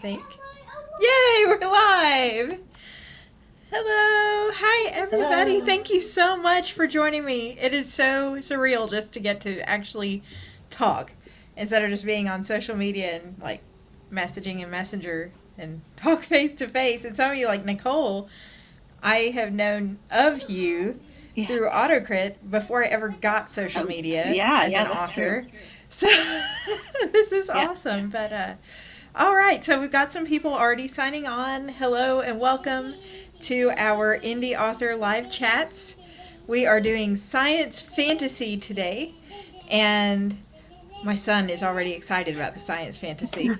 Think. Yay, we're live! Hello! Hi, everybody! Hello. Thank you so much for joining me. It is so surreal just to get to actually talk instead of just being on social media and like messaging in Messenger and talk face to face. And some of you, like Nicole, I have known of you Yeah. through Autocrit before I ever got social media Yeah, as yeah, an that's true. author. So this is Yeah. awesome. But all right, so we've got some people already signing on. Hello and welcome to our indie author live chats. We are doing science fantasy today, and my son is already excited about the science fantasy.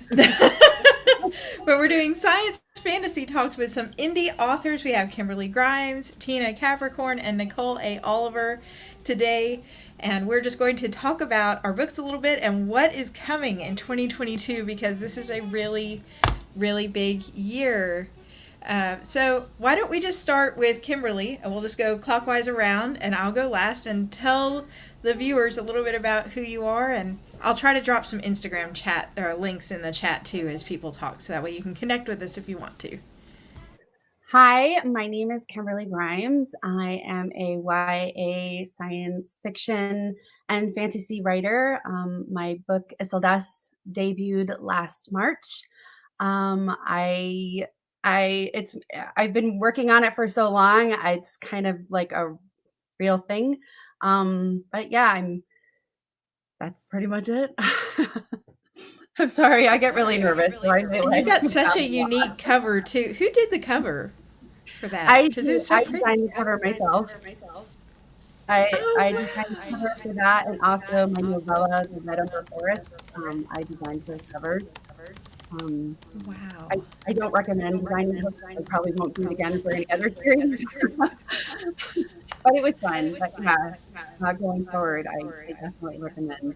But we're doing science fantasy talks with some indie authors. We have Kimberly Grimes, Tina Capricorn, and Nicole A. Oliver today. And we're just going to talk about our books a little bit and what is coming in 2022 because this is a really, really big year. So why don't we just start with Kimberly and we'll just go clockwise around and I'll go last and tell the viewers a little bit about who you are, and I'll try to drop some Instagram chat or links in the chat too as people talk so that way you can connect with us if you want to. Hi, my name is Kimberly Grimes. I am a YA science fiction and fantasy writer. My book Isildas debuted last March. I it's I've been working on it for so long. It's kind of like a real thing. But yeah, I'm that's pretty much it. I'm sorry, I get really nervous, so I may And you like got such a babble a lot. unique cover too. Who did the cover for that? Because it was so I pretty. designed the cover myself. I Oh designed the wow! cover for that, and also my novella, The Red Umber Forest. I designed those covers. Um, Wow. I don't recommend designing books. I probably won't do it again for any other series, but it was fun. But yeah, going forward, I definitely recommend.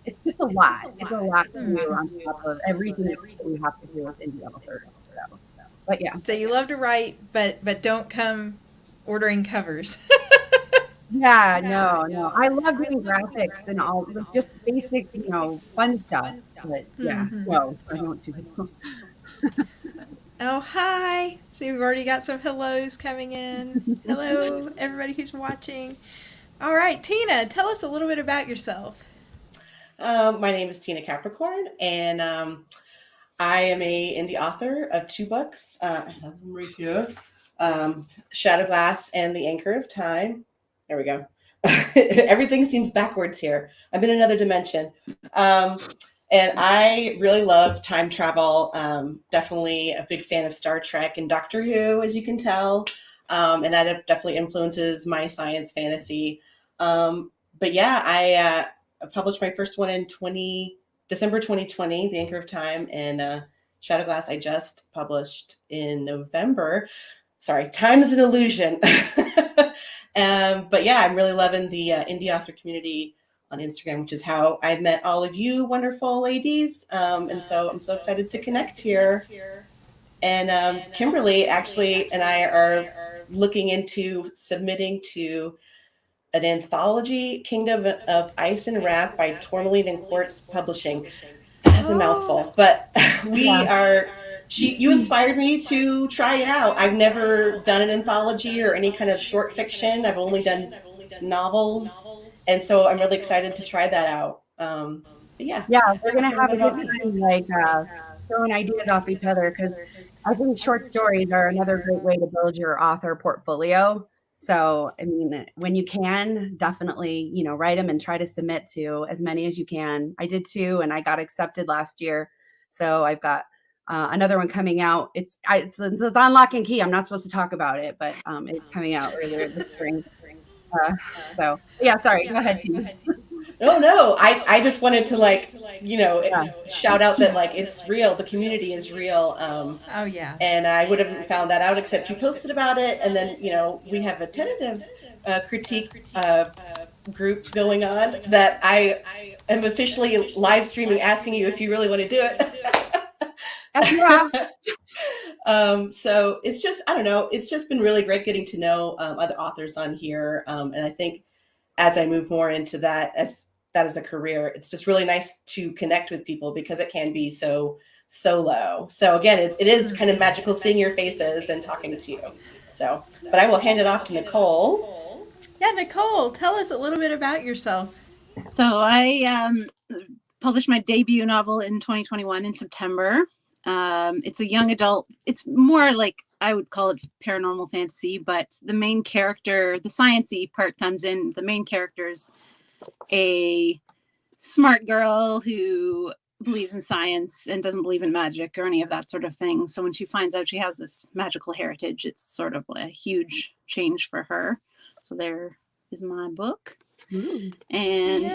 It's just a lot. It's a lot to do on top of everything else that we have to do as indie authors. So, but yeah. So you love to write, but don't come ordering covers. Yeah, no, no. I love doing graphics and all like just basic, fun stuff. But yeah, Hmm. no, I don't do Oh, hi. See, we've already got some hellos coming in. Hello, everybody who's watching. All right, Tina, tell us a little bit about yourself. My name is Tina Capricorn, and I am a indie author of two books. I have them right here. Shadowglass and The Anchor of Time. There we go. Everything seems backwards here. I'm in another dimension. Um, and I really love time travel. Definitely a big fan of Star Trek and Doctor Who, as you can tell. And that definitely influences my science fantasy. But yeah, I published my first one in December 2020, The Anchor of Time, and Shadowglass I just published in November. Sorry, time is an illusion. But yeah, I'm really loving the indie author community on Instagram, which is how I met all of you wonderful ladies. And so I'm so excited to connect here. And Kimberly actually and I are looking into submitting to an anthology, Kingdom of Ice and Wrath by Tourmaline and Quartz Publishing. That's a Oh, mouthful, but Yeah. we are. You inspired me to try it out. I've never done an anthology or any kind of short fiction. I've only done novels, and so I'm really excited to try that out. But yeah, Yeah, we're that's gonna a little have bit a good about me. time, like, throwing ideas off each other because I think short stories are another great way to build your author portfolio. So, I mean, when you can, definitely, write them and try to submit to as many as you can. I did 2, and I got accepted last year, so I've got, another one coming out. It's on lock and key. I'm not supposed to talk about it, but, it's coming out later this spring. Uh, yeah, sorry, go ahead, Tina. No, no, I just wanted to Yeah. shout out that like it's real. The community is real. oh yeah. And I would have found that out except you posted about it, and then we have a tentative critique group going on that I am officially live streaming, asking you if you really want to do Yeah. it. So it's just I don't know. It's just been really great getting to know other authors on here, and I think as I move more into that as a career, it's just really nice to connect with people because it can be so solo. So again, it is kind of magical seeing your faces and talking to you. So, but I will hand it off to Nicole. Yeah, Nicole, tell us a little bit about yourself. So I published my debut novel in 2021 in September. It's a young adult. It's more like I would call it paranormal fantasy, but the main character, the sciencey part comes in. The main character's a smart girl who believes in science and doesn't believe in magic or any of that sort of thing. So when she finds out she has this magical heritage, it's sort of a huge change for her. So there is my book. And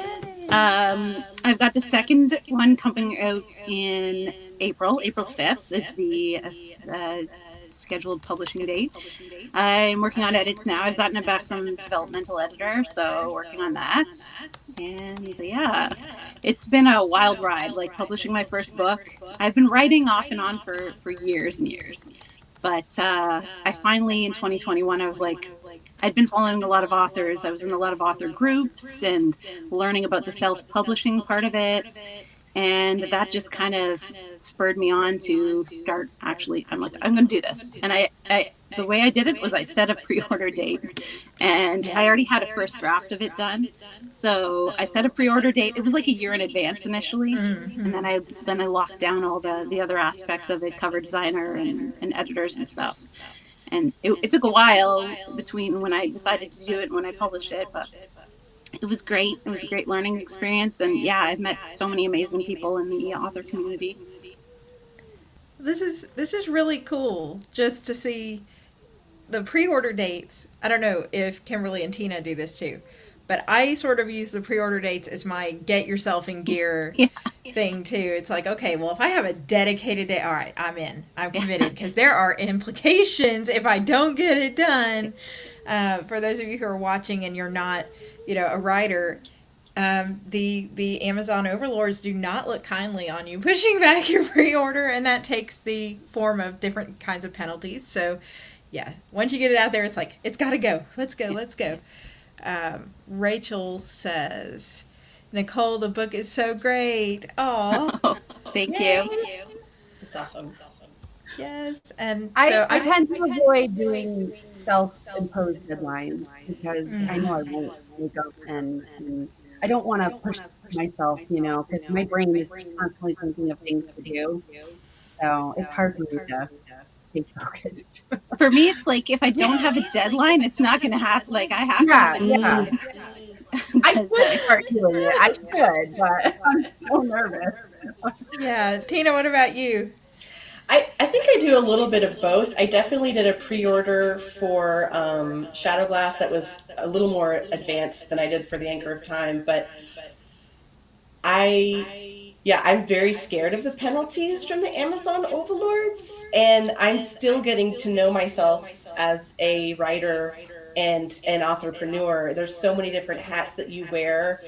I've got the second one coming out in April 5th is the scheduled publishing date. I'm working on edits now. I've gotten it back from developmental editor, so working on that. And yeah, it's been a wild ride, like publishing my first book. I've been writing off and on for years and years. But I finally, in 2021, I was like, I'd been following a lot of authors. I was in a lot of author groups and learning about the self-publishing part of it. And that just kind of spurred me on to start actually, I'm like, I'm going to do this. And the way I did it was I set a pre-order date, and I already had a first draft of it done. So I set a pre-order date. It was like a year in advance initially. And then I locked down all the other aspects of it, cover designer and editors and stuff. And it took a while between when I decided to do it and when I published it, but it was great. It was a great learning experience. And yeah, I've met so many amazing people in the author community. This is really cool just to see the pre-order dates. I don't know if Kimberly and Tina do this too, but I sort of use the pre-order dates as my get yourself in gear thing too. It's like, okay, well, if I have a dedicated day, all right, I'm in. I'm committed, because there are implications if I don't get it done. For those of you who are watching and you're not, a writer, the Amazon overlords do not look kindly on you pushing back your pre-order, and that takes the form of different kinds of penalties. So yeah, once you get it out there, it's like, it's got to go. Let's go. Rachel says, Nicole, the book is so great. Oh, thank you. It's awesome. Yes. And I tend to avoid doing self-imposed deadlines because I know I won't wake up and I don't want to push myself, because my brain is constantly thinking of things to do. So it's hard for me to stay focused. For me, it's like if I don't have a deadline, it's not going to happen. Like I have to. Yeah. I should start doing it. I should, but I'm so nervous. Yeah. Tina, what about you? I think I do a little bit of both. I definitely did a pre-order for Shadowglass that was a little more advanced than I did for The Anchor of Time, but I'm very scared of the penalties from the Amazon overlords, and I'm still getting to know myself as a writer and an entrepreneur. There's so many different hats that you wear,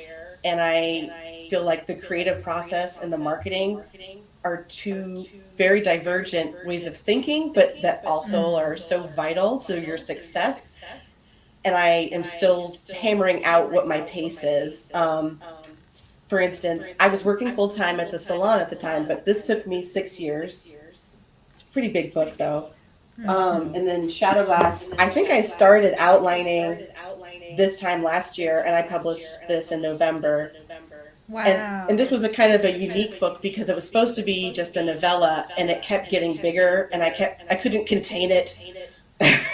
and I feel like the creative process and the marketing are two very divergent ways of thinking, but that also are so vital to your success. And I am still hammering out what my pace is. For instance, I was working full time at the salon at the time, but this took me 6 years. It's a pretty big book though. And then Shadowglass, I think I started outlining this time last year, and I published this in November. Wow. And this was a kind of a unique book because it was supposed to be just a novella, and it kept getting bigger, and I couldn't contain it.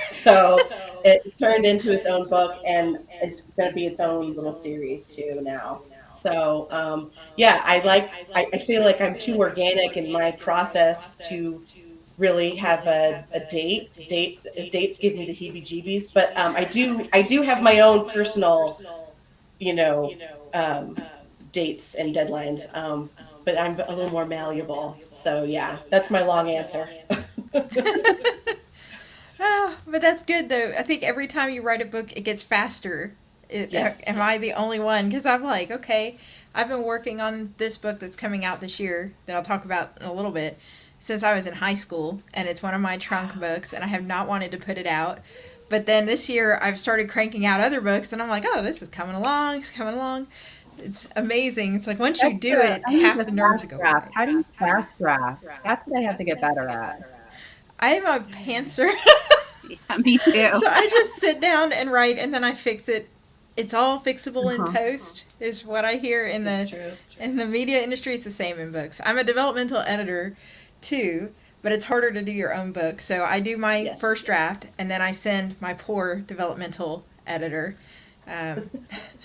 So it turned into its own book, and it's going to be its own little series too now. So I feel like I'm too organic in my process to really have a date. Dates give me the heebie-jeebies, but I do have my own personal, dates and deadlines, but I'm a little more malleable. So yeah, that's my long answer. But that's good though. I think every time you write a book, it gets faster. Yes. Am I the only one? Because I'm like, okay, I've been working on this book that's coming out this year that I'll talk about in a little bit since I was in high school, and it's one of my trunk books, and I have not wanted to put it out. But then this year I've started cranking out other books, and I'm like, oh, this is coming along. It's coming along. It's amazing. It's like once you do I it, need half to the nerves fast go draft. away. How do you fast draft? That's what I have to get better at. I'm a pantser. Yeah, me too. So I just sit down and write, and then I fix it. It's all fixable in post, is what I hear in It's the true. It's true. in the media industry. It's the same in books. I'm a developmental editor too, but it's harder to do your own book. So I do my Yes, first yes. draft, and then I send my poor developmental editor.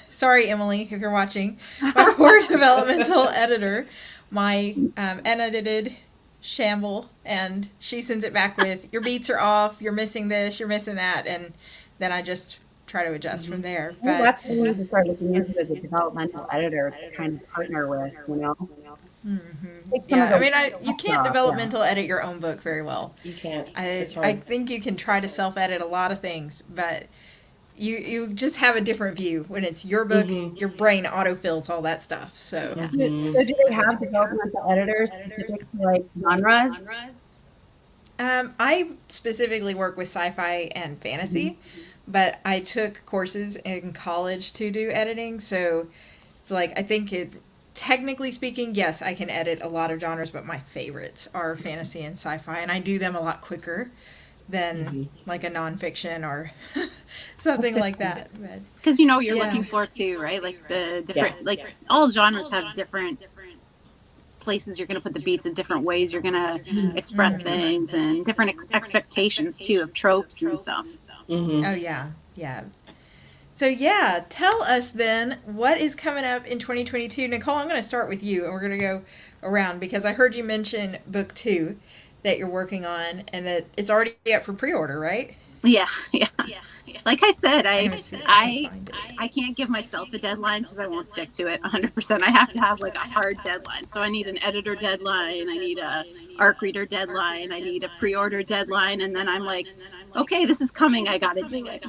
Sorry, Emily, if you're watching. My poor developmental editor, my unedited shamble, and she sends it back with, your beats are off, you're missing this, you're missing that, and then I just try to adjust from there. Well, But that's what we need to start looking into as a developmental editor to kind of partner with, you know? Take some of yeah, I the mean, you pressure can't off, developmental edit your own book very well. You can't. I It's hard. I think you can try to self edit a lot of things, but you just have a different view when it's your book. Your brain autofills all that stuff. So. So do they have developmental editors specific to like genres? I specifically work with sci-fi and fantasy, but I took courses in college to do editing, so it's like I think technically speaking, yes, I can edit a lot of genres, but my favorites are fantasy and sci-fi, and I do them a lot quicker than like a nonfiction or something like that. Because you know what you're Yeah. looking for too, right? Like the different, like all genres have different places you're going to put the beats in, different ways you're going to express things, and different expectations too of tropes and stuff. Oh yeah, yeah. So yeah, tell us then what is coming up in 2022. Nicole, I'm going to start with you, and we're going to go around because I heard you mention book 2 that you're working on, and that it's already up for pre-order, right? Yeah. Like I said, gonna see if I I can find it. I can't give myself a deadline because I won't stick to it 100%. I have to have like a hard deadline. So I need an editor deadline, I need a ARC reader deadline, I need a pre-order deadline, and then I'm like, okay, this is coming, I got to do it.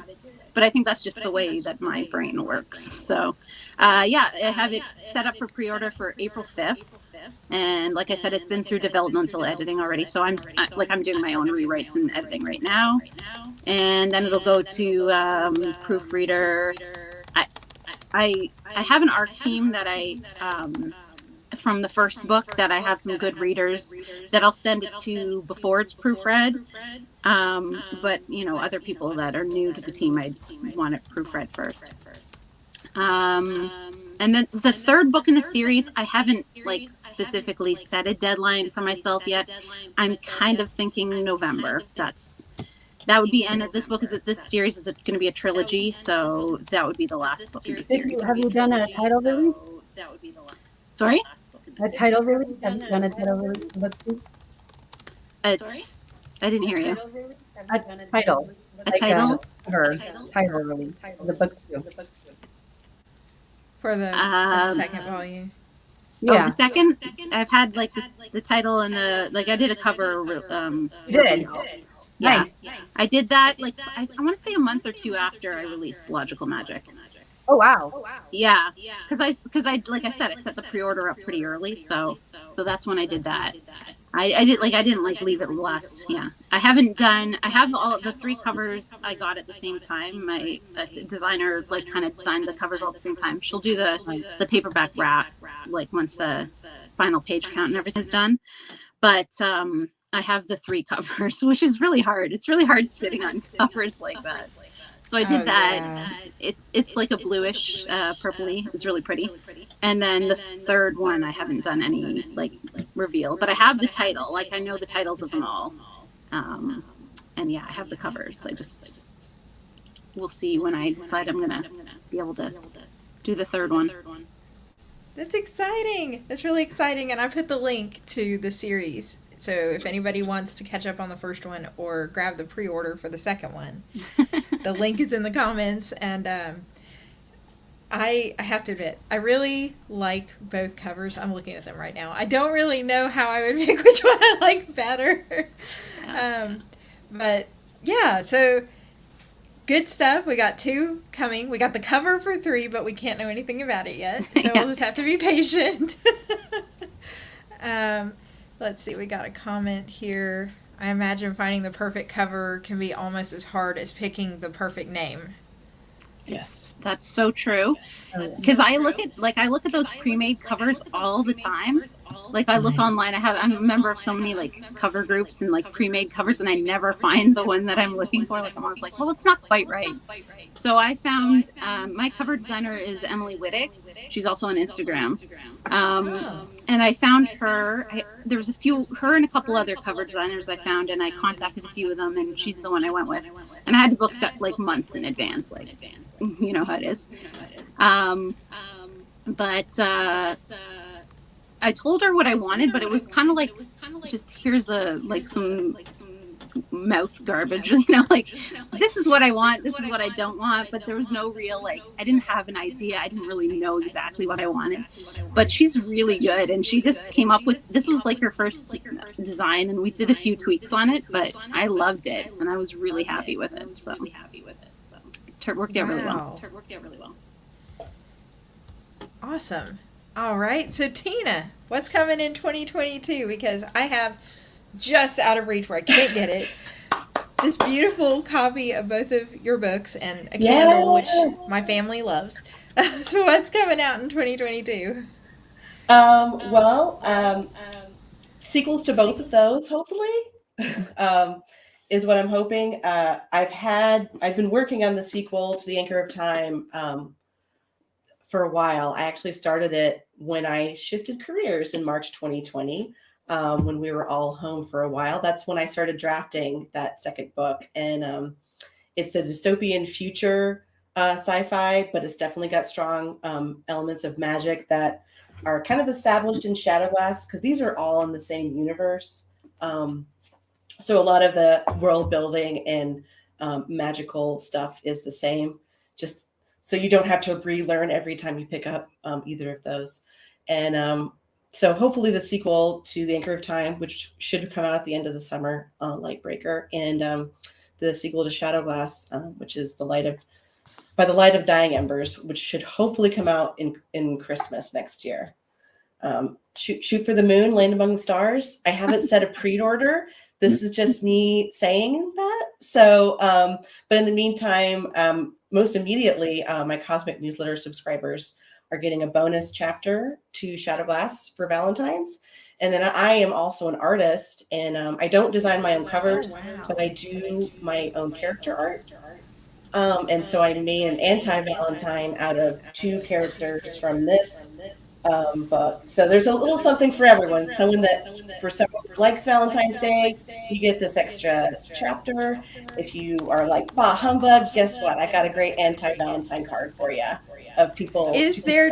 But I think that's just the way that my brain works. So, yeah, I have it set up for pre-order for April 5th. And like I said, it's been through developmental editing already. So I'm doing my own rewrites and editing right now. And then it'll go to proofreader. I have an ARC team that I from the first book that I have some good readers that I'll send it to before it's proofread. But you know, other people that are new to the team, I want it proofread first. And then the third book in the series, I haven't like specifically set a deadline for myself yet. I'm kind of thinking November. That would be, and this series is going to be a trilogy, so that would be the last book in the series. Have you done a title release? Sorry? A title release? Have you done a title release for book 2? I didn't hear you. A title. A title? Title release for the book 2. For the second volume. Yeah. Oh, the second, I've had like the title and I did a cover. You did? Yeah. Nice. I did that I want to say a month or two after I released Logical Magic. Oh, wow. Yeah, because I like I said, I set the pre-order up pretty early, so that's when I did that. I didn't leave it last. Yeah, I have all the 3 covers I got at the same time. My designer kind of designed the covers all at the same time. She'll do the paperback wrap once the final page count and everything's done. But I have the 3 covers, which is really hard. It's really hard sitting on covers like that. So I did that. Yeah. It's like a bluish, purpley. It's really pretty. And then the third one, I haven't done any reveal, but I have the title. I know the titles of them all. And yeah, I have the covers. We'll see when I decide I'm gonna be able to do the third one. That's exciting. That's really exciting. And I put the link to the series. So if anybody wants to catch up on the first one or grab the pre-order for the second one, the link is in the comments. And I have to admit, I really like both covers. I'm looking at them right now. I don't really know how I would pick which one I like better. But yeah, so good stuff. We got 2 coming. We got the cover for 3, but we can't know anything about it yet. So we'll just have to be patient. Let's see, we got a comment here. I imagine finding the perfect cover can be almost as hard as picking the perfect name. Yes. That's so true. Because I look at those pre-made covers all the time. Like I look online, I'm a member of so many like cover groups and like pre-made covers, and I never find the one that I'm looking for. Like I'm always like, well, it's not quite right. So I found my cover designer is Emily Wittick. She's also on Instagram. And I found her. There was her and a couple other cover designers I found, and I contacted a few of them, and she's the one I went with. And I had to book set like months in advance, like you know how it is. But I told her what I wanted, but it was kind of like, just here's some mouth garbage, like this is what I want, this is what I don't want. But there was no real, like, I didn't have an idea. I didn't really know exactly what I wanted. But she's really good, and she just came up with, this was like her first design, and we did a few tweaks on it, but I loved it, and I was really happy with it. So it worked out really well. Awesome. All right. So Tina, what's coming in 2022? Because I have, just out of reach where I can't get it, this beautiful copy of both of your books and a candle, which my family loves. So what's coming out in 2022? Sequels to both of those, hopefully, is what I'm hoping. I've been working on the sequel to The Anchor of Time for a while. I actually started it when I shifted careers in March 2020, when we were all home for a while. That's when I started drafting that second book. And it's a dystopian future sci-fi, but it's definitely got strong elements of magic that are kind of established in Shadowglass, because these are all in the same universe. So a lot of the world building and magical stuff is the same, just so you don't have to relearn every time you pick up either of those. And so hopefully the sequel to The Anchor of Time, which should come out at the end of the summer, Lightbreaker, and the sequel to Shadowglass, which is By the Light of Dying Embers, which should hopefully come out in Christmas next year. Shoot for the Moon, Land Among the Stars. I haven't set a pre-order. This is just me saying that. So, but in the meantime, most immediately, my Cosmic newsletter subscribers are getting a bonus chapter to Shadowglass for Valentine's. And then I am also an artist, and I don't design my own covers, but I do my own character art. And so I made an anti-Valentine out of 2 characters from this book. So there's a little something for everyone. Someone likes Valentine's Day, you get this extra chapter. If you are like, bah, humbug, guess what? I got a great anti-Valentine card for you of people. Is there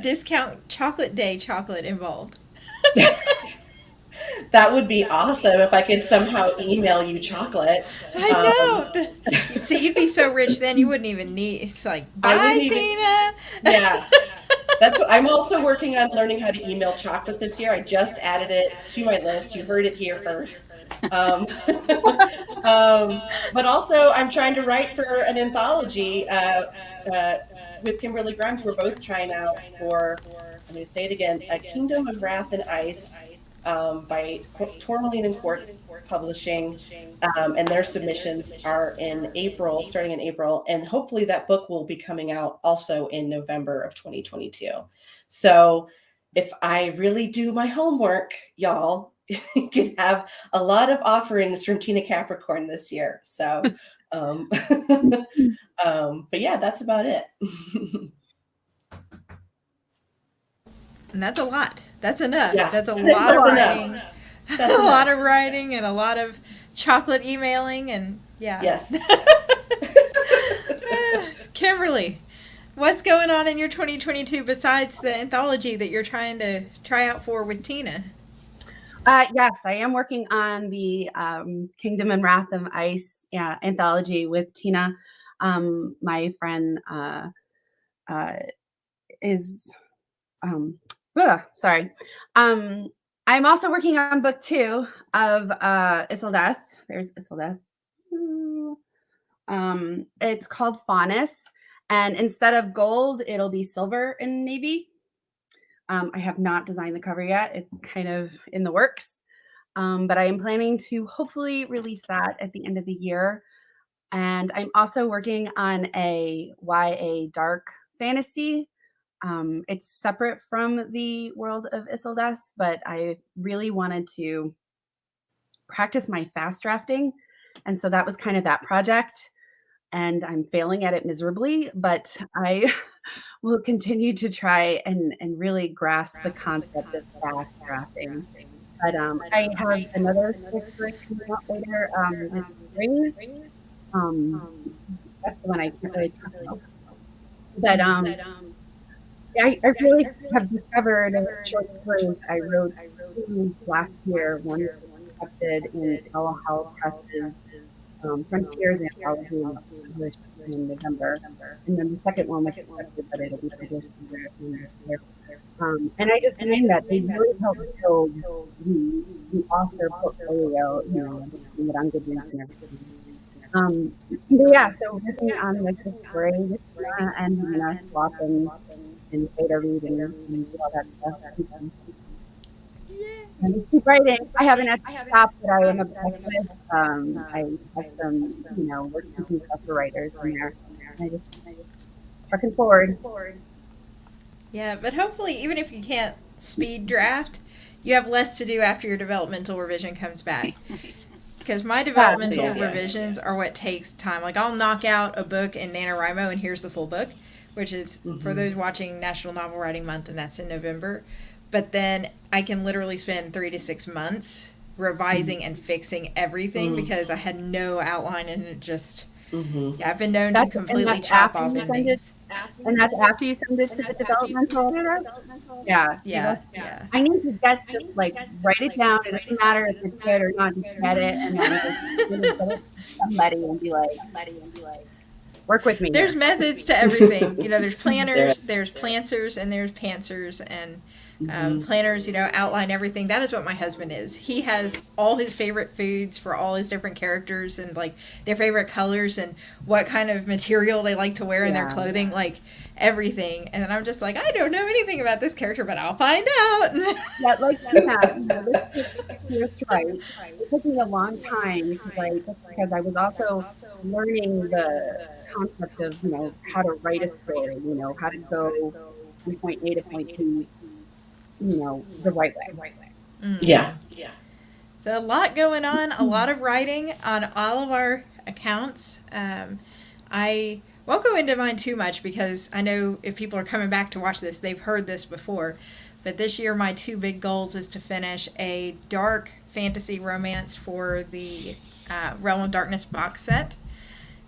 discount chocolate day chocolate involved? That would be awesome if I could somehow email you chocolate. I know. See, you'd be so rich then you wouldn't even need. It's like, bye, Tina. Yeah. I'm also working on learning how to email chocolate this year. I just added it to my list. You heard it here first. But also, I'm trying to write for an anthology with Kimberly Grimes. We're both trying out for, I'm going to say it again, A Kingdom of Wrath and Ice, by Tourmaline and Quartz Publishing, and their submissions are starting in April, and hopefully that book will be coming out also in November of 2022. So if I really do my homework, y'all, you could have a lot of offerings from Tina Capricorn this year. So, but yeah, that's about it. And that's a lot. That's enough. Yeah, that's a lot of writing. That's a lot of writing and a lot of chocolate emailing, and yeah. Yes. Kimberly, what's going on in your 2022 besides the anthology that you're trying to try out for with Tina? Yes, I am working on the Kingdom and Wrath of Ice anthology with Tina. My friend is... sorry. I'm also working on book 2 of Isildes. There's Isildes. It's called Faunus, and instead of gold, it'll be silver and navy. I have not designed the cover yet. It's kind of in the works, but I am planning to hopefully release that at the end of the year. And I'm also working on a YA dark fantasy. It's separate from the world of Isildas, but I really wanted to practice my fast drafting. And so that was kind of that project. And I'm failing at it miserably, but I will continue to try and really grasp the concept of fast drafting. But I have another short story coming out later this spring. Um, that's the one I can't really talk about. But I really have discovered short stories I wrote 2 last year. One was accepted in Telehealth Press's Frontiers Anthology and that was published in November. And then the second one was accepted, but it'll be published in this year. And I just find that they really help build the author portfolio, that I'm good reads and everything. But yeah, so working on like the story this year and swap and beta read and do all that stuff. And just keep writing. I have an Etsy shop that I am obsessed with. I have some, working stuff for writers in there. And I just trucking forward. Yeah, but hopefully, even if you can't speed draft, you have less to do after your developmental revision comes back. Because my developmental revisions are what takes time. Like, I'll knock out a book in NaNoWriMo, and here's the full book, which is for those watching National Novel Writing Month, and that's in November. But then I can literally spend 3 to 6 months revising and fixing everything because I had no outline, and it just... Yeah, I've been known to completely chop off endings. And that's after you send it to the developmental editor? Yeah. Yeah. I need to just like write it down. It doesn't matter if it's good or not, just get it and then just send it to somebody and be like, work with me. There's methods to everything. There's planners, there's plancers, and there's pantsers, and planners, outline everything. That is what my husband is. He has all his favorite foods for all his different characters and like their favorite colors and what kind of material they like to wear in their clothing, like everything. And then I'm just like, I don't know anything about this character, but I'll find out. Yeah, like this right. It took me a long time because I was also learning the concept of how to write a story, how to go from point A to point B, the right way. Yeah. So a lot going on, a lot of writing on all of our accounts. I won't go into mine too much because I know if people are coming back to watch this, they've heard this before. But this year, my 2 big goals is to finish a dark fantasy romance for the Realm of Darkness box set.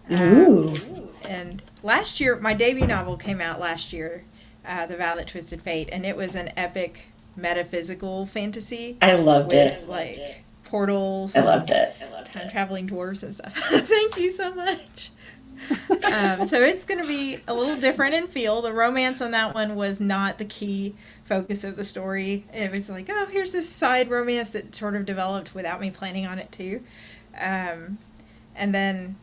And last year, my debut novel came out last year, The Vow That Twisted Fate, and it was an epic metaphysical fantasy. I loved it. Like portals. I loved it. Time traveling dwarves and stuff. Thank you so much. So it's going to be a little different in feel. The romance on that one was not the key focus of the story. It was like, oh, here's this side romance that sort of developed without me planning on it too. And then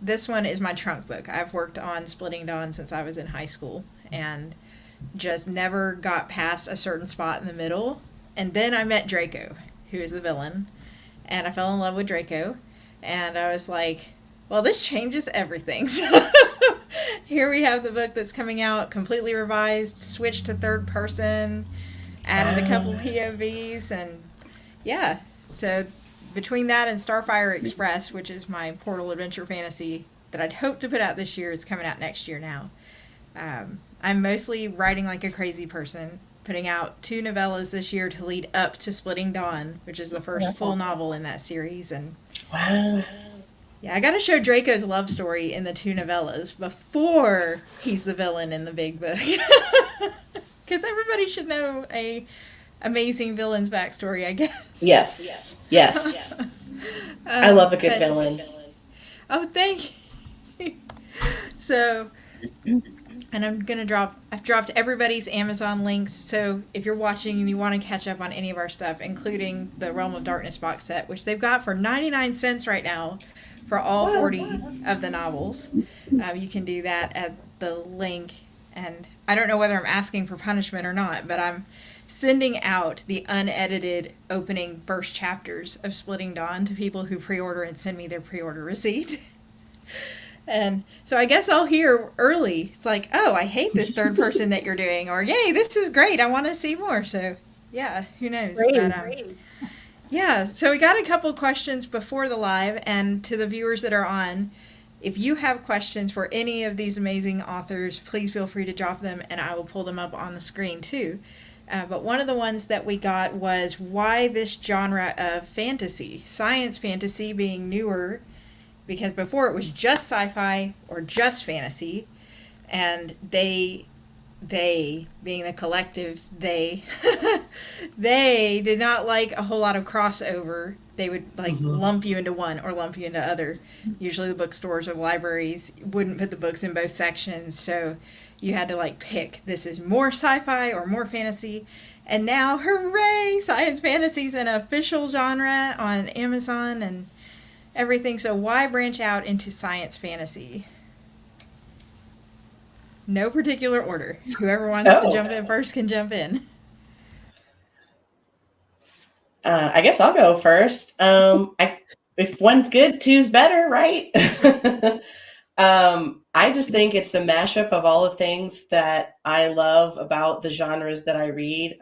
this one is my trunk book. I've worked on Splitting Dawn since I was in high school and just never got past a certain spot in the middle. And then I met Draco, who is the villain, and I fell in love with Draco. And I was like, well, this changes everything. So here we have the book that's coming out completely revised, switched to third person, added a couple POVs, and yeah. So between that and Starfire Express, which is my portal adventure fantasy that I'd hoped to put out this year, it's coming out next year now. I'm mostly writing like a crazy person, putting out 2 novellas this year to lead up to Splitting Dawn, which is the first full novel in that series. And wow. Yeah, I got to show Draco's love story in the 2 novellas before he's the villain in the big book. Because everybody should know a amazing villain's backstory, I guess. Yes. I love a good villain. Oh, thank you. So, and I've dropped everybody's Amazon links, so if you're watching and you want to catch up on any of our stuff, including the Realm of Darkness box set, which they've got for 99 cents right now for all 40 of the novels, you can do that at the link. And I don't know whether I'm asking for punishment or not, but I'm sending out the unedited opening first chapters of Splitting Dawn to people who pre-order and send me their pre-order receipt. And so I guess I'll hear early. It's like, oh, I hate this third person that you're doing, or yay, this is great. I want to see more. So yeah, who knows? Great. But yeah, so we got a couple questions before the live, and to the viewers that are on, if you have questions for any of these amazing authors, please feel free to drop them, and I will pull them up on the screen too. But one of the ones that we got was why this genre of fantasy, science fantasy being newer, because before it was just sci-fi or just fantasy, and they being the collective, they did not like a whole lot of crossover. They would like lump you into one or lump you into other. Usually the bookstores or the libraries wouldn't put the books in both sections, so you had to like pick, this is more sci-fi or more fantasy. And now, hooray, science fantasy is an official genre on Amazon and everything. So why branch out into science fantasy? No particular order. Whoever wants to jump in first can jump in. I guess I'll go first. If one's good, two's better, right? I just think it's the mashup of all the things that I love about the genres that I read.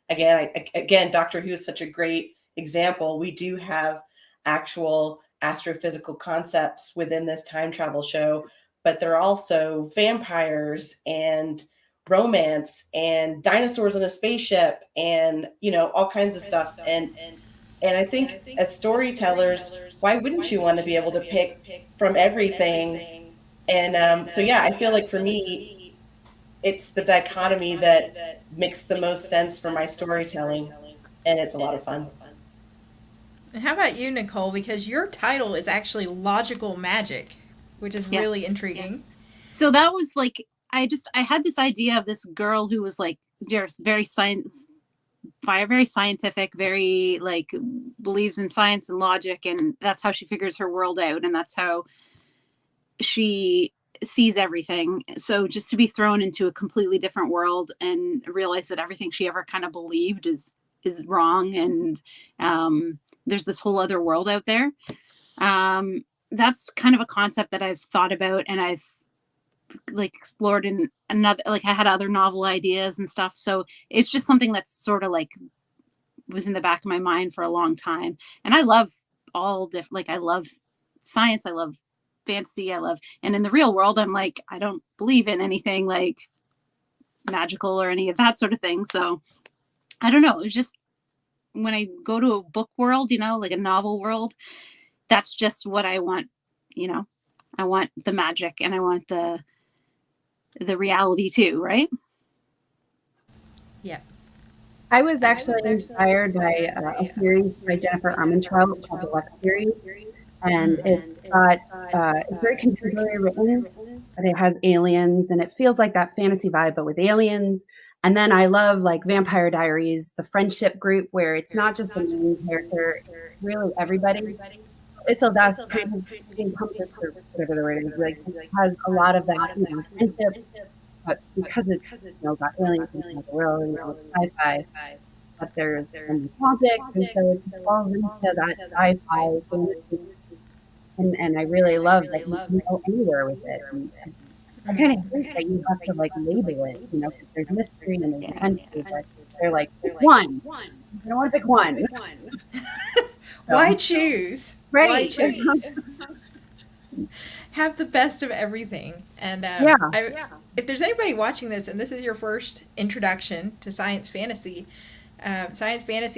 Again, Doctor Who is such a great example. We do have actual astrophysical concepts within this time travel show, but they're also vampires and romance and dinosaurs on a spaceship and all kinds of stuff. And I think as storytellers, why wouldn't you want to be able to pick from everything? And so yeah, I feel like for me it's the dichotomy that makes the most sense for my storytelling, and it's a lot of fun. And how about you, Nicole? Because your title is actually Logical Magic, which is really intriguing. So that was like, I had this idea of this girl who was like very scientific, very like believes in science and logic, and that's how she figures her world out, and that's how she sees everything. So just to be thrown into a completely different world and realize that everything she ever kind of believed is wrong, and there's this whole other world out there. That's kind of a concept that I've thought about, and I've like explored in another, like I had other novel ideas and stuff. So it's just something that's sort of like was in the back of my mind for a long time. And I love all different, like I love science, I love fantasy, and in the real world, I'm like, I don't believe in anything like magical or any of that sort of thing. So I don't know. It was just when I go to a book world, like a novel world, that's just what I want. I want the magic and I want the reality too, right? Yeah. I was actually inspired by a series by Jennifer Armentrout called the Lux series, and it's very contemporary written, but it has aliens, and it feels like that fantasy vibe, but with aliens. And then I love like Vampire Diaries, the friendship group, where it's not just the main character, it's really everybody. So that's kind of encompassed, or whatever the word is, like it has a lot of that friendship, but because it's got aliens and the world and it's sci-fi, but there's magic, and so it falls into that sci-fi fantasy, and I really love that you can go anywhere with it. And I kind of think that you have to like label it, because there's mystery and there's intensity, but they're like, pick one. I don't want to pick one. Why choose? Right. Why choose? Have the best of everything. And if there's anybody watching this and this is your first introduction to science fantasy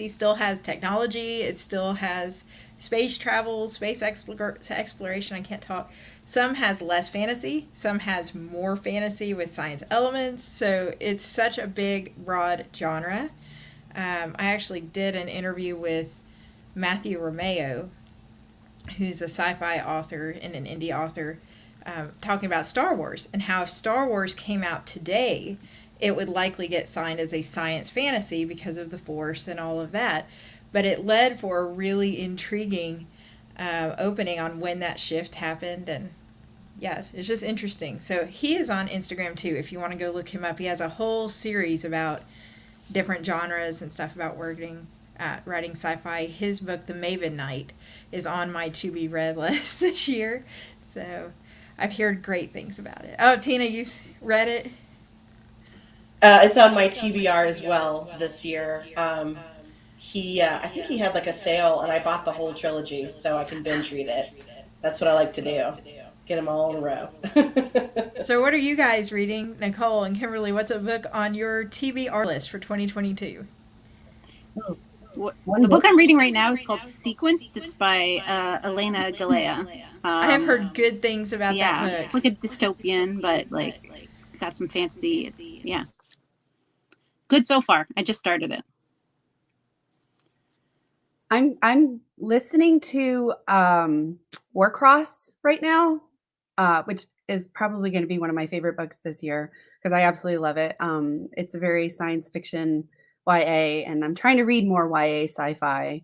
still has technology. It still has space travel, space exploration. I can't talk. Some has less fantasy. Some has more fantasy with science elements. So it's such a big, broad genre. I actually did an interview with Matthew Romeo, who's a sci-fi author and an indie author, talking about Star Wars and how if Star Wars came out today, it would likely get signed as a science fantasy because of the Force and all of that. But it led for a really intriguing opening on when that shift happened. And yeah, it's just interesting. So he is on Instagram too, if you want to go look him up. He has a whole series about different genres and stuff about writing sci-fi. His book, The Maven Knight, is on my to-be-read list this year. So I've heard great things about it. Oh, Tina, you read it? It's on my TBR as well this year. I think he had like a sale, and I bought the whole trilogy so I can binge read it. That's what I like to do. Get them all in a row. So what are you guys reading? Nicole and Kimberly, what's a book on your TBR list for 2022? The book I'm reading right now is called Sequenced. It's by Elena Galea. I have heard good things about that book. It's like a dystopian, but like got some fantasy. It's good so far. I just started it. I'm listening to Warcross right now, which is probably going to be one of my favorite books this year because I absolutely love it. It's a very science fiction YA, and I'm trying to read more YA sci-fi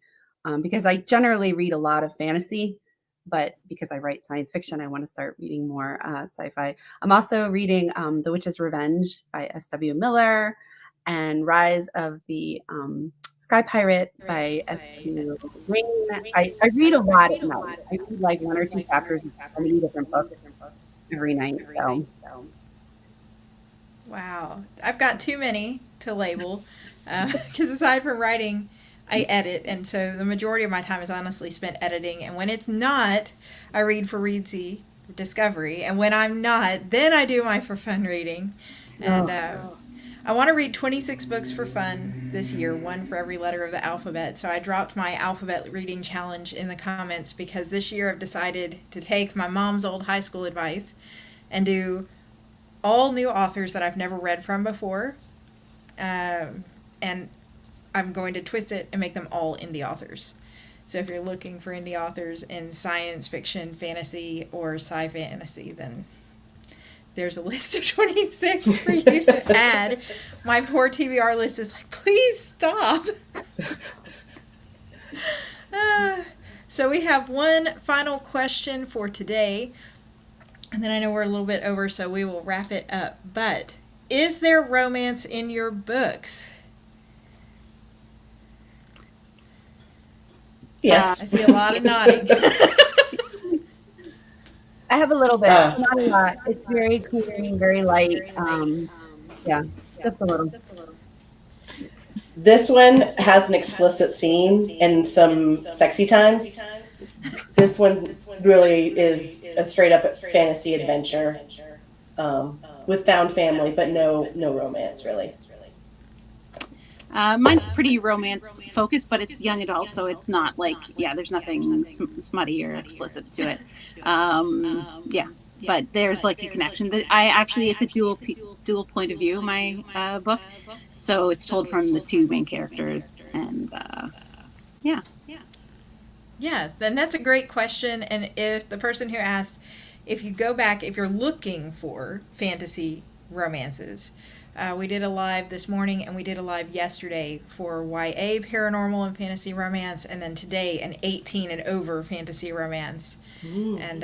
because I generally read a lot of fantasy, but because I write science fiction, I want to start reading more sci-fi. I'm also reading The Witch's Revenge by S.W. Miller and Rise of the Sky Pirate by S.W. Green. I read a lot at night. I read like 1 or 2 chapters of so many different books every night. So. Wow. I've got too many to label because aside from writing, I edit. And so the majority of my time is honestly spent editing. And when it's not, I read for Readsy Discovery. And when I'm not, then I do my for fun reading. And I want to read 26 books for fun this year, one for every letter of the alphabet. So I dropped my alphabet reading challenge in the comments because this year I've decided to take my mom's old high school advice and do all new authors that I've never read from before. And I'm going to twist it and make them all indie authors. So if you're looking for indie authors in science fiction, fantasy, or sci fantasy, then there's a list of 26 for you to add. My poor TBR list is like, please stop. So we have one final question for today. And then I know we're a little bit over, so we will wrap it up. But is there romance in your books? Yes. I see a lot of nodding. I have a little bit, not a lot. It's very clean, very light. Yeah, just a little. This one has an explicit scene and some sexy times. This one really is a straight up fantasy adventure with found family, but no romance really. Mine's pretty romance focused, but it's young adult, so it's not like, there's nothing smutty or explicit to it. But there's like a connection. It's a dual point of view, my book. So it's told from the two main characters, and Yeah, then that's a great question. And if the person who asked, if you go back, if you're looking for fantasy romances, we did a live this morning and we did a live yesterday for YA paranormal and fantasy romance, and then today an 18 and over fantasy romance. Ooh. And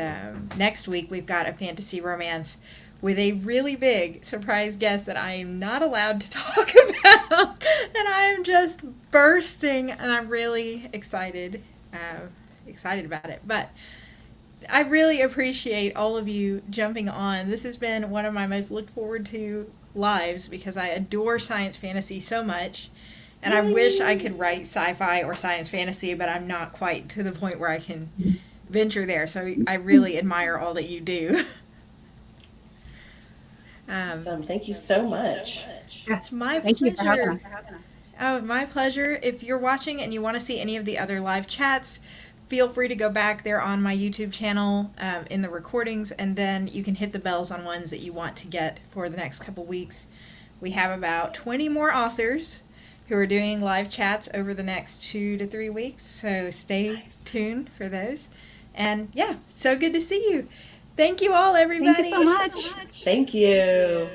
next week we've got a fantasy romance with a really big surprise guest that I am not allowed to talk about, and I am just bursting, and I'm really excited about it. But I really appreciate all of you jumping on. This has been one of my most looked forward to lives because I adore science fantasy so much, and I wish I could write sci-fi or science fantasy, but I'm not quite to the point where I can venture there. So I really admire all that you do. Awesome. Thank you so much. It's my Thank pleasure. you for having us. Oh, my pleasure. If you're watching and you want to see any of the other live chats, feel free to go back there on my YouTube channel in the recordings, and then you can hit the bells on ones that you want to get for the next couple weeks. We have about 20 more authors who are doing live chats over the next 2 to 3 weeks, so stay tuned for those. And yeah, so good to see you. Thank you all, everybody. Thank you so much. Thank you.